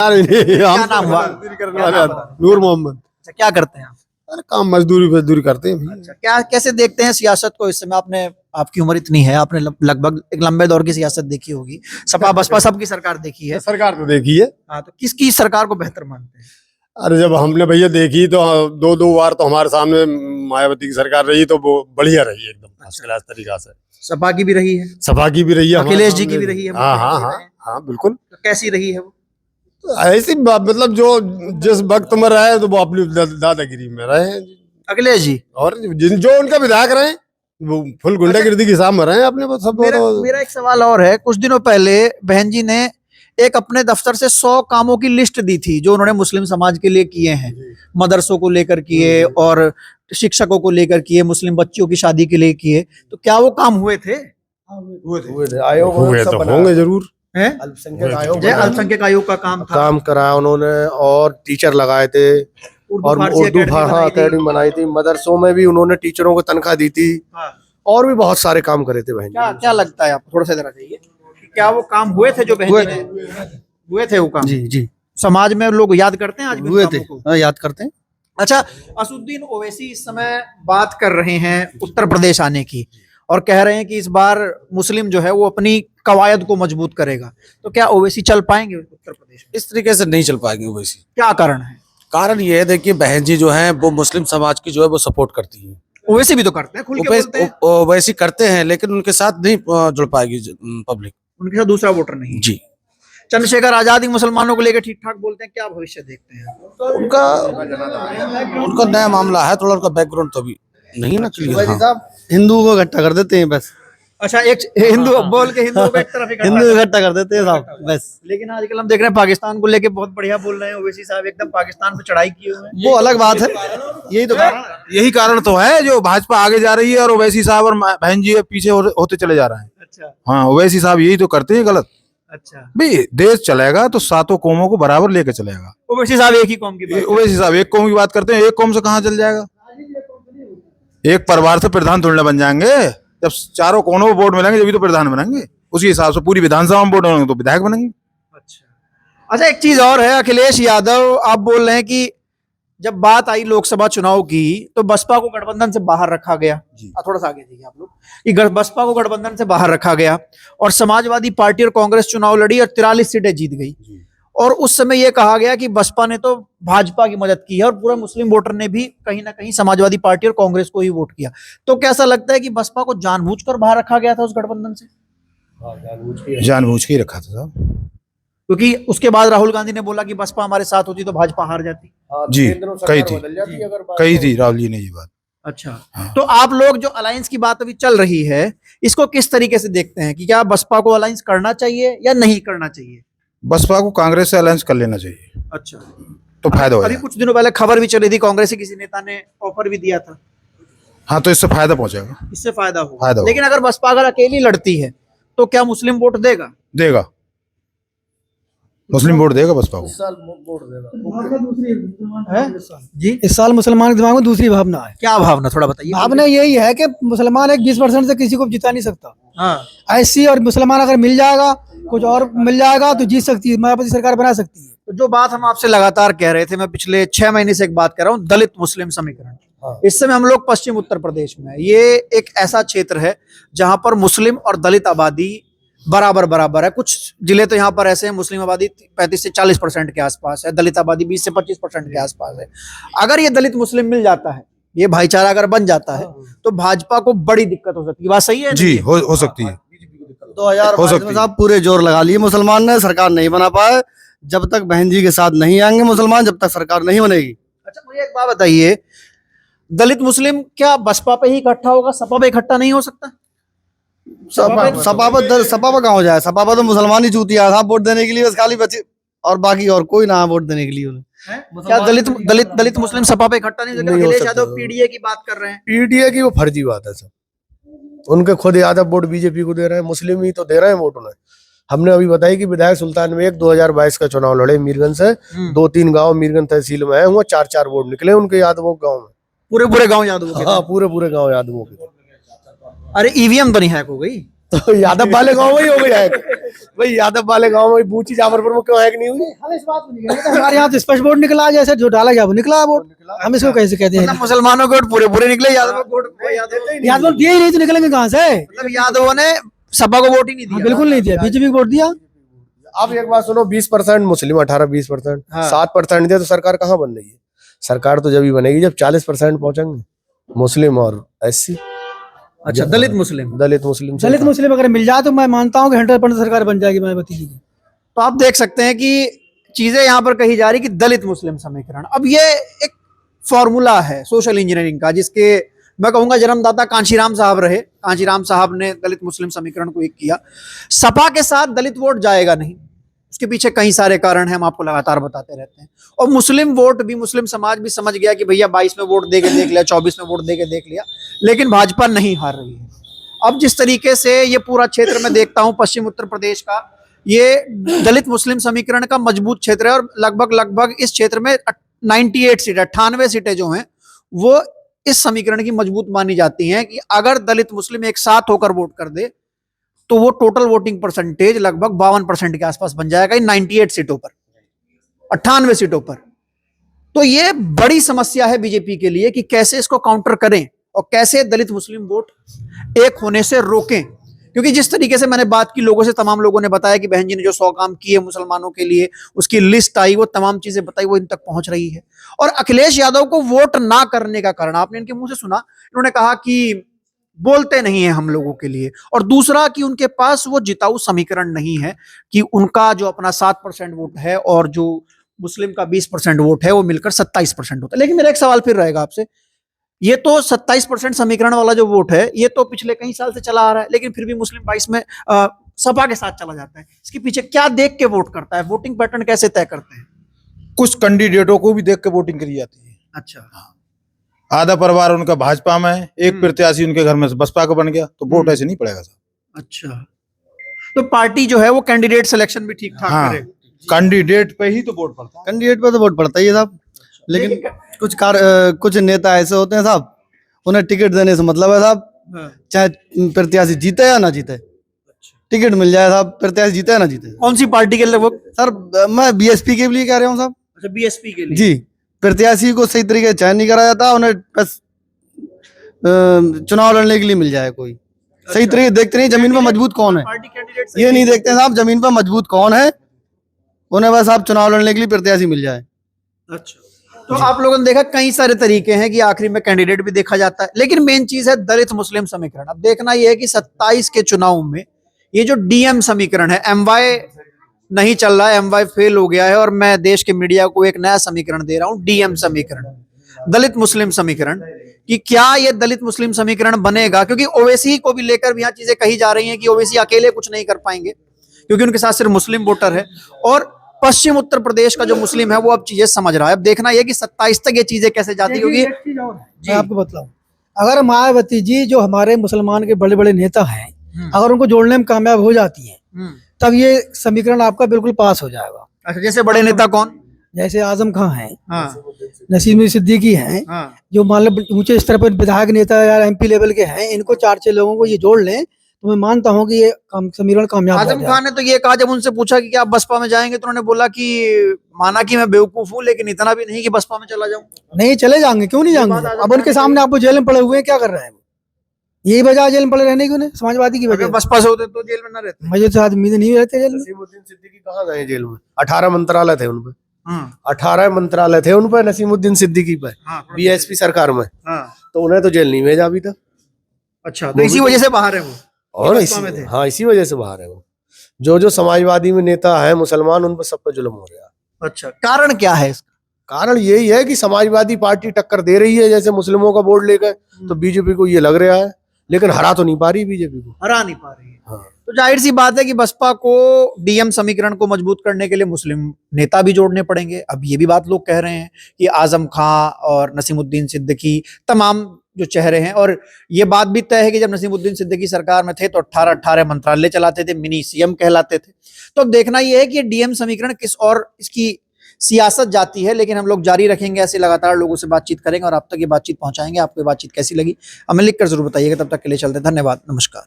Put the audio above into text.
क्या नाम हुआ? नूर मोहम्मद। अच्छा, क्या करते हैं आप? अरे काम मजदूरी करते हैं भाई। अच्छा, क्या कैसे देखते हैं सियासत को इस समय? आपने, आपकी उम्र इतनी है, आपने लगभग एक लंबे दौर की सियासत देखी होगी, सपा बसपा सबकी सरकार देखी है। सरकार तो देखी है। हाँ, तो किसकी सरकार को बेहतर मानते हैं? अरे जब हमने भैया देखी तो दो बार तो हमारे सामने मायावती की सरकार रही तो वो बढ़िया रही एकदम फर्स्ट क्लास तरीका से। सपा की भी रही है, सपा की भी रही है, अखिलेश जी की भी रही है, हाँ हाँ मुख्यमंत्री हाँ रहे हैं। हाँ बिल्कुल। तो कैसी रही है वो? ऐसी मतलब जो जिस वक्त में रहे तो वो अपनी दादागिरी में रहे हैं अखिलेश जी। और जो उनका विधायक रहे वो फुल गुंडागिर्दी के सामने रहे हैं अपने को सब। मेरा एक सवाल और है। कुछ दिनों पहले बहन जी ने एक अपने दफ्तर से 100 कामों की लिस्ट दी थी जो उन्होंने मुस्लिम समाज के लिए किए हैं, मदरसों को लेकर किए और शिक्षकों को लेकर किए, मुस्लिम बच्चियों की शादी के लिए किए। तो क्या वो काम हुए थे? हुए थे आयोग हुए तो होंगे जरूर है। अल्पसंख्यक आयोग का काम था, काम करा उन्होंने और टीचर लगाए थे और उर्दू अकेडमी बनाई थी। मदरसों में भी उन्होंने टीचरों को तनख्वाह दी थी और भी बहुत सारे काम करे थे बहन। क्या लगता है आपको? थोड़ा सा इधर चाहिए, क्या वो काम हुए थे जो बहन जी ने हुए थे? वो काम जी जी समाज में लोग याद करते हैं आज भी हुए उन थे, कामों को? हाँ, याद करते हैं। अच्छा, असुद्दीन ओवैसी इस समय बात कर रहे हैं उत्तर प्रदेश आने की और कह रहे हैं कि इस बार मुस्लिम जो है वो अपनी कवायद को मजबूत करेगा। तो क्या ओवैसी चल पाएंगे उत्तर प्रदेश में? इस तरीके से नहीं चल पाएंगे ओवैसी। क्या कारण है? कारण ये है, देखिए बहन जी जो है वो मुस्लिम समाज की जो है वो सपोर्ट करती है। ओवैसी भी तो करते हैं, खुल के बोलते हैं। ओवैसी करते हैं लेकिन उनके साथ नहीं जुड़ पाएगी पब्लिक। उनके साथ दूसरा वोटर नहीं। जी। चंद्रशेखर आजाद ही मुसलमानों को लेकर ठीक ठाक बोलते हैं, क्या भविष्य देखते हैं? उनका नया मामला है, थोड़ा उनका बैकग्राउंड तो अभी नहीं ना क्लियर। हाँ। हिंदुओं को इकट्ठा कर देते हैं बस। अच्छा, एक हिंदू बोल के हिंदू को एक तरफ हिंदू इकट्ठा कर देते हैं साहब बस। लेकिन आजकल हम देख रहे हैं पाकिस्तान को लेके बहुत बढ़िया बोल रहे हैं ओवैसी साहब, एकदम पाकिस्तान पे चढ़ाई किए हुए हैं। वो अलग बात है, यही तो यही कारण तो है जो भाजपा आगे जा रही है और ओवैसी साहब और बहन जी पीछे होते चले जा रहे हैं। अच्छा हाँ, ओवैसी साहब यही तो करते हैं गलत। अच्छा, भाई देश चलेगा तो सातों कौमों को बराबर लेके चलेगा। ओवैसी साहब एक ही कौम की बात ओवैसी साहब एक कौम की बात करते हैं, एक कौम से कहाँ चल जाएगा? एक परिवार से प्रधान थोड़ी ना बन जाएंगे। जब चारों कोनों में वोट मिलेंगे जब तो प्रधान बनेंगे, उसी हिसाब से पूरी विधानसभा में वोट मिलेंगे तो विधायक बनेंगे। अच्छा, एक चीज और है, अखिलेश यादव आप बोल रहे हैं कि जब बात आई लोकसभा चुनाव की तो बसपा को गठबंधन से बाहर रखा गया। थोड़ा सा आगे देखिए आप लोग, कि बसपा को गठबंधन से बाहर रखा गया और समाजवादी पार्टी और कांग्रेस चुनाव लड़ी और 43 सीटें जीत गई। और उस समय यह कहा गया कि बसपा ने तो भाजपा की मदद की है और पूरा मुस्लिम वोटर ने भी कहीं ना कहीं समाजवादी पार्टी और कांग्रेस को ही वोट किया। तो कैसा लगता है कि बसपा को जानबूझकर बाहर रखा गया था उस गठबंधन से? जानबूझ के ही रखा था साहब, क्योंकि उसके बाद राहुल गांधी ने बोला कि बसपा हमारे साथ होती तो भाजपा हार जाती। जी कही थी राहुल जी ने ये बात। अच्छा, तो आप लोग जो अलायंस की बात अभी चल रही है इसको किस तरीके से देखते हैं कि क्या बसपा को अलायंस करना चाहिए या नहीं करना चाहिए? बसपा को कांग्रेस से अलायंस कर लेना चाहिए। अच्छा, तो फायदा हो अभी जाएगा। कुछ दिनों पहले खबर भी चली थी, कांग्रेस के किसी नेता ने ऑफर भी दिया था। हाँ, तो इससे फायदा पहुंचेगा। इससे फायदा फायदा होगा, होगा। लेकिन अगर बसपा अगर अकेली लड़ती है तो क्या मुस्लिम वोट देगा? देगा, मुस्लिम वोट देगा बसपा को। जी, इस साल मुसलमान के दिमाग में दूसरी भावना है। क्या भावना, थोड़ा बताइए। भावना यही है कि मुसलमान एक 20% से किसी को जिता नहीं सकता। हाँ, ऐसी और मुसलमान अगर मिल जाएगा, कुछ और मिल जाएगा तो जीत सकती है, मायावती सरकार बना सकती है। तो जो बात हम आपसे लगातार कह रहे थे, मैं पिछले 6 महीने से एक बात कर रहा हूँ, दलित मुस्लिम समीकरण। इस समय हम लोग पश्चिम उत्तर प्रदेश में, ये एक ऐसा क्षेत्र है जहां पर मुस्लिम और दलित आबादी बराबर है। कुछ जिले तो यहाँ पर ऐसे हैं मुस्लिम आबादी 35 से 40% के आसपास है, दलित आबादी 20 से 25% के आसपास है। अगर ये दलित मुस्लिम मिल जाता है, ये भाईचारा अगर बन जाता है तो भाजपा को बड़ी दिक्कत हो सकती है। बात सही है? जी हो सकती है। 2022 में साहब पूरे जोर लगा लिए मुसलमान ने, सरकार नहीं बना पाए। जब तक बहन जी के साथ नहीं आएंगे मुसलमान, जब तक सरकार नहीं बनेगी। अच्छा, मुझे एक बात बताइए, दलित मुस्लिम क्या बसपा पे ही इकट्ठा होगा, सपा पे इकट्ठा नहीं हो सकता? सपा पर कहाँ हो जाए? सपा पर तो मुसलमान ही चूतिया था वोट देने के लिए, बस खाली बचे और बाकी और कोई ना वोट देने के लिए उन्हें। क्या दलित मुस्लिम सपा पे इकट्ठा नहीं हो सकता? अखिलेश यादव पीडीए की बात कर रहे हैं। पीडीए की वो फर्जी बात है सब। उनके खुद यादव वोट बीजेपी को दे रहे हैं, मुस्लिम ही तो दे रहे हैं वोट उन्हें। हमने अभी बताई कि विधायक सुल्तान में 2022 का चुनाव लड़े मीरगंज से, 2-3 गांव मीरगंज तहसील में है, वहाँ 4-4 वोट निकले उनके यादवों गांव में। पूरे गांव यादव के? हाँ, पूरे गांव यादवों के। अरे ईवीएम तो नहीं हैक हो गई? तो यादव वाले गांव में ही हो गया है भाई, यादव वाले गांव में बूची जाफरपुर में क्यों है कि नहीं हुई? हम इस बात को नहीं कहते, हमारे यहाँ तो स्पष्ट वोट निकला, जैसे जो डाला गया वो निकला वोट, हम इसको कैसे कहते हैं? मतलब मुसलमानों के वोट पूरे पूरे निकले, यादव को वोट यादव दिए ही नहीं तो निकलेंगे कहाँ से? मतलब यादवों ने सपा को वोट ही नहीं दिया। बिल्कुल नहीं दिया, बीजेपी को वोट दिया। अब एक बात सुनो, 20% मुस्लिम, 18-20%, हाँ। 7% दिया तो सरकार कहाँ बन रही है? सरकार तो जब ही बनेगी जब 40% पहुंचेंगे मुस्लिम और SC। अच्छा, दलित मुस्लिम दलित मुस्लिम से दलित मुस्लिम अगर मिल जाए तो मैं मानता हूँ कि 100% सरकार बन जाएगी मायावती जी की। तो आप देख सकते हैं कि चीजें यहाँ पर कही जा रही कि दलित मुस्लिम समीकरण, अब ये एक फॉर्मूला है सोशल इंजीनियरिंग का, जिसके मैं कहूंगा जन्मदाता कांशीराम साहब रहे। कांशीराम साहब ने दलित मुस्लिम समीकरण को एक किया। सपा के साथ दलित वोट जाएगा नहीं, उसके पीछे कई सारे कारण हैं, हम आपको लगातार बताते रहते हैं। और मुस्लिम वोट भी, मुस्लिम समाज भी समझ गया कि भैया 22 में वोट दे के देख लिया, 24 में वोट दे के देख लिया, लेकिन भाजपा नहीं हार रही है। अब जिस तरीके से ये पूरा क्षेत्र में देखता हूं, पश्चिम उत्तर प्रदेश का, ये दलित मुस्लिम समीकरण का मजबूत क्षेत्र है और लगभग इस क्षेत्र में 98 सीटें, 98 सीटें जो हैं वो इस समीकरण की मजबूत मानी जाती हैं कि अगर दलित मुस्लिम एक साथ होकर वोट कर दे तो वो टोटल वोटिंग परसेंटेज लगभग 52% के आसपास बन जाएगा इन 98 सीटों पर, 98 सीटों पर। तो ये बड़ी समस्या है बीजेपी के लिए कि कैसे इसको काउंटर करें और कैसे दलित मुस्लिम वोट एक होने से रोकें। क्योंकि जिस तरीके से मैंने बात की लोगों से, तमाम लोगों ने बताया कि बहन जी ने जो 100 काम किए मुसलमानों के लिए, उसकी लिस्ट आई, वो तमाम चीजें बताई, वो इन तक पहुंच रही है। और अखिलेश यादव को वोट ना करने का कारण आपने इनके मुंह से सुना, इन्होंने कहा कि बोलते नहीं है हम लोगों के लिए, और दूसरा कि उनके पास वो जिताऊ समीकरण नहीं है कि उनका जो अपना 7% वोट है और जो मुस्लिम का 20% वोट है वो मिलकर 27% होता है। लेकिन मेरा एक सवाल फिर रहेगा आपसे, ये तो 27% समीकरण वाला जो वोट है ये तो पिछले कई साल से चला आ रहा है, लेकिन फिर भी मुस्लिम 22 में सपा के साथ चला जाता है। इसके पीछे क्या देख के वोट करता है? वोटिंग पैटर्न कैसे तय करते हैं? कुछ कैंडिडेटों को भी देख के वोटिंग करी जाती है। अच्छा, आधा परिवार उनका भाजपा में है, एक प्रत्याशी उनके घर में से बसपा का बन गया, तो वोट ऐसे नहीं पड़ेगा साहब। अच्छा, तो पार्टी जो है वो कैंडिडेट सिलेक्शन भी ठीक ठाक हाँ, करे। कैंडिडेट पे ही तो वोट पड़ता है। कैंडिडेट पे तो वोट पड़ता ही है साहब, लेकिन कुछ नेता ऐसे होते हैं साहब, उन्हें टिकट देने से मतलब है साहब, हाँ। चाहे प्रत्याशी जीते या ना जीते, टिकट मिल जाए साहब, प्रत्याशी जीते या ना जीते। कौन सी पार्टी के लगभग? सर मैं BSP के लिए कह रहा हूँ साहब। अच्छा, बीएसपी के लिए। जी, प्रत्याशी को सही तरीके से चयन नहीं कराया जाता, उन्हें बस चुनाव लड़ने के लिए मिल जाए कोई। सही तरीके देखते नहीं जमीन पर मजबूत कौन है, पार्टी कैंडिडेट ये नहीं देखते साहब जमीन पर मजबूत कौन है, उन्हें बस आप चुनाव लड़ने के लिए प्रत्याशी मिल जाए। अच्छा, तो आप लोगों ने देखा कई सारे तरीके हैं कि आखिरी में कैंडिडेट भी देखा जाता है, लेकिन मेन चीज है दलित मुस्लिम समीकरण। अब देखना यह है कि 27 के चुनाव में ये जो डीएम समीकरण है, MY नहीं चल रहा है, MY फेल हो गया है, और मैं देश के मीडिया को एक नया समीकरण दे रहा हूं, डीएम समीकरण, दलित मुस्लिम समीकरण, कि क्या ये दलित मुस्लिम समीकरण बनेगा? क्योंकि ओवैसी को भी लेकर भी यहाँ चीजें कही जा रही हैं कि ओवैसी अकेले कुछ नहीं कर पाएंगे क्योंकि उनके साथ सिर्फ मुस्लिम वोटर है, और पश्चिम उत्तर प्रदेश का जो मुस्लिम है वो अब चीजें समझ रहा है। अब देखना यह कि 27 तक ये चीजें कैसे जाती होगी। मैं आपको बतलाऊं, अगर मायावती जी जो हमारे मुसलमान के बड़े बड़े नेता हैं, अगर उनको जोड़ने में कामयाब हो जाती है तब ये समीकरण आपका बिल्कुल पास हो जाएगा। अच्छा, जैसे बड़े नेता कौन? जैसे आजम खान है, हाँ, नसीम सिद्दीकी हैं, हाँ, जो मान लो ऊंचे स्तर पर विधायक नेता या MP लेवल के हैं, इनको 4-6 लोगों को ये जोड़ लें तो मैं मानता हूँ कि ये समीकरण कामयाब हो आजम जाएगा। खान ने तो ये कहा, जब उनसे पूछा कि क्या आप बसपा में जाएंगे, तो उन्होंने बोला कि माना कि मैं बेवकूफ हूँ, लेकिन इतना भी नहीं कि बसपा में चला जाऊं। नहीं चले जाएंगे, क्यों नहीं जाएंगे? अब उनके सामने आपको जेल में पड़े हुए हैं, क्या कर रहे हैं? यही वजह जेल में पड़े रहने की, उन्हें समाजवादी की अगर वजह। बसपा से होते तो जेल में ना रहते। मुझे तो आदमी नहीं रहते जेल में। नसीमुद्दीन सिद्दीकी कहाँ गए जेल में? 18 मंत्रालय थे उन पे, हाँ, 18 मंत्रालय थे उन पे नसीमुद्दीन सिद्दीकी पे, हाँ, BSP सरकार में, हाँ, तो उन्हें तो जेल नहीं भेजा अभी तक। अच्छा, तो इसी वजह से बाहर है वो, और बसपा में थे। हाँ, इसी वजह से बाहर है वो। जो समाजवादी में नेता है मुसलमान, उन पर सब पे जुल्म हो रहा है। अच्छा, कारण क्या है इसका? कारण यही है कि समाजवादी पार्टी टक्कर दे रही है, जैसे मुस्लिमों का वोट लेकर, तो बीजेपी को ये लग रहा है, लेकिन हरा तो नहीं पा रही बीजेपी को। हरा नहीं पा रही है। हाँ। तो जाहिर सी बात है कि बसपा को डीएम समीकरण को मजबूत करने के लिए मुस्लिम नेता भी जोड़ने पड़ेंगे। अब ये भी बात लोग कह रहे हैं कि आजम खां और नसीमुद्दीन सिद्दीकी, तमाम जो चेहरे हैं, और ये बात भी तय है कि जब नसीमुद्दीन सिद्दीकी सरकार में थे तो 18 मंत्रालय चलाते थे, मिनी CM कहलाते थे। तो अब देखना यह है कि डीएम समीकरण किस और इसकी सियासत जाती है, लेकिन हम लोग जारी रखेंगे, ऐसे लगातार लोगों से बातचीत करेंगे और आप तक ये बातचीत पहुंचाएंगे। आपको ये बातचीत कैसी लगी हमें लिखकर जरूर बताइएगा। तब तक के लिए चलते, धन्यवाद, नमस्कार।